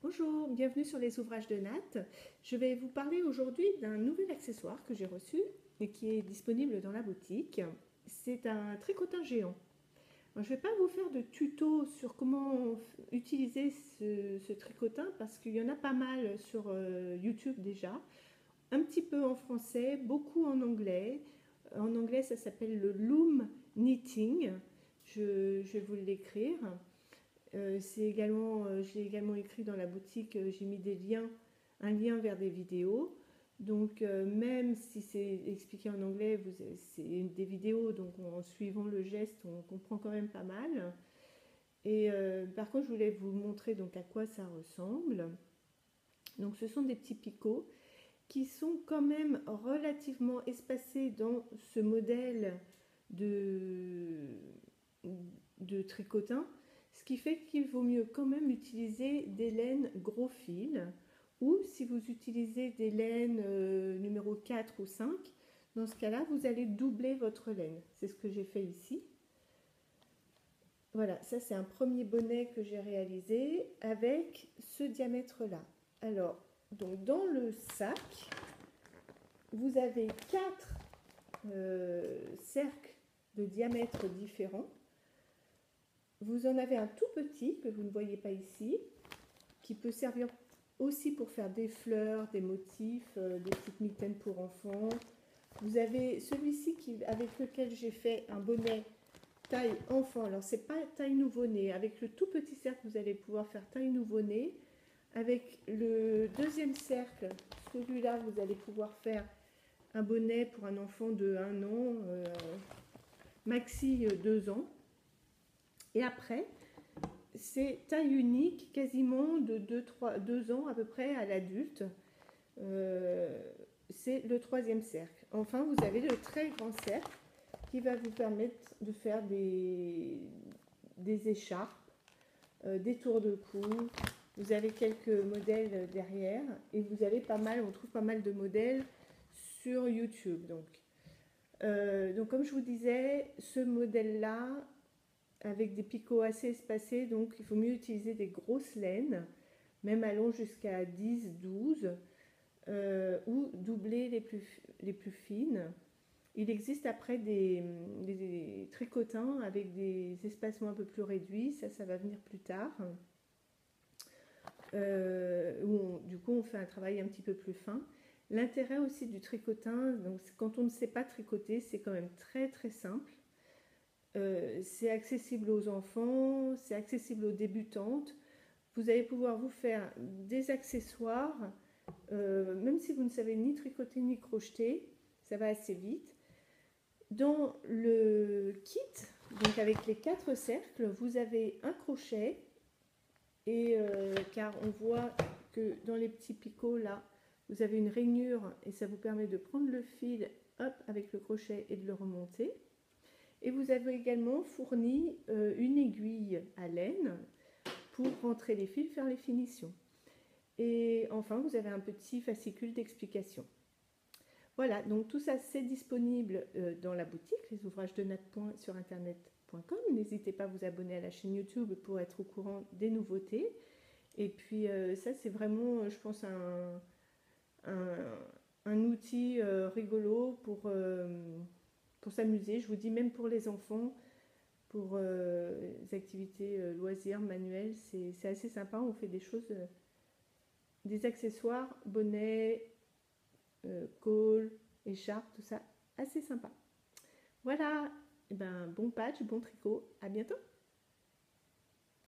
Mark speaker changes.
Speaker 1: Bonjour, bienvenue sur les ouvrages de Nat. Je vais vous parler aujourd'hui d'un nouvel accessoire que j'ai reçu et qui est disponible dans la boutique. C'est un tricotin géant. Alors, je ne vais pas vous faire de tuto sur comment utiliser ce tricotin parce qu'il y en a pas mal sur YouTube déjà. Un petit peu en français, beaucoup en anglais. En anglais, ça s'appelle le Loom Knitting. Je vais vous l'écrire. Je l'ai également écrit dans la boutique, j'ai mis un lien vers des vidéos. Donc même si c'est expliqué en anglais, c'est des vidéos, donc en suivant le geste, on comprend quand même pas mal. Et par contre, je voulais vous montrer donc à quoi ça ressemble. Donc ce sont des petits picots qui sont quand même relativement espacés dans ce modèle de, de tricotin, ce qui fait qu'il vaut mieux quand même utiliser des laines gros fil, ou si vous utilisez des laines numéro 4 ou 5, dans ce cas-là, vous allez doubler votre laine. C'est ce que j'ai fait ici. Voilà, ça c'est un premier bonnet que j'ai réalisé avec ce diamètre-là. Alors, donc dans le sac, vous avez 4 cercles de diamètres différents. Vous en avez un tout petit que vous ne voyez pas ici, qui peut servir aussi pour faire des fleurs, des motifs, des petites mitaines pour enfants. Vous avez celui-ci avec lequel j'ai fait un bonnet taille enfant. Alors c'est pas taille nouveau-né. Avec le tout petit cercle, vous allez pouvoir faire taille nouveau-né. Avec le deuxième cercle, celui-là, vous allez pouvoir faire un bonnet pour un enfant de 1 an, maxi 2 ans. Et après, c'est taille unique, quasiment de 2 ans à peu près à l'adulte. C'est le troisième cercle. Enfin, vous avez le très grand cercle qui va vous permettre de faire des écharpes, des tours de cou. Vous avez quelques modèles derrière et vous avez on trouve pas mal de modèles sur YouTube. Donc comme je vous disais, ce modèle-là, avec des picots assez espacés, donc il faut mieux utiliser des grosses laines, même allant jusqu'à 10-12, ou doubler les plus fines. Il existe après des tricotins avec des espacements un peu plus réduits, ça va venir plus tard, où du coup on fait un travail un petit peu plus fin. L'intérêt aussi du tricotin, donc quand on ne sait pas tricoter, c'est quand même très très simple. C'est accessible aux enfants, c'est accessible aux débutantes. Vous allez pouvoir vous faire des accessoires, même si vous ne savez ni tricoter ni crocheter, ça va assez vite. Dans le kit, donc avec les 4 cercles, vous avez un crochet, et car on voit que dans les petits picots là, vous avez une rainure et ça vous permet de prendre le fil, hop, avec le crochet et de le remonter. Et vous avez également fourni une aiguille à laine pour rentrer les fils, faire les finitions. Et enfin, vous avez un petit fascicule d'explication. Voilà, donc tout ça c'est disponible dans la boutique, les ouvrages de Nat sur internet.com. N'hésitez pas à vous abonner à la chaîne YouTube pour être au courant des nouveautés. Et puis ça c'est vraiment, je pense, un outil rigolo pour s'amuser. Je vous dis, même pour les enfants, pour les activités loisirs, manuelles, c'est assez sympa. On fait des choses, des accessoires, bonnets, col, écharpe, tout ça, assez sympa. Voilà, et ben, bon patch, bon tricot, à bientôt.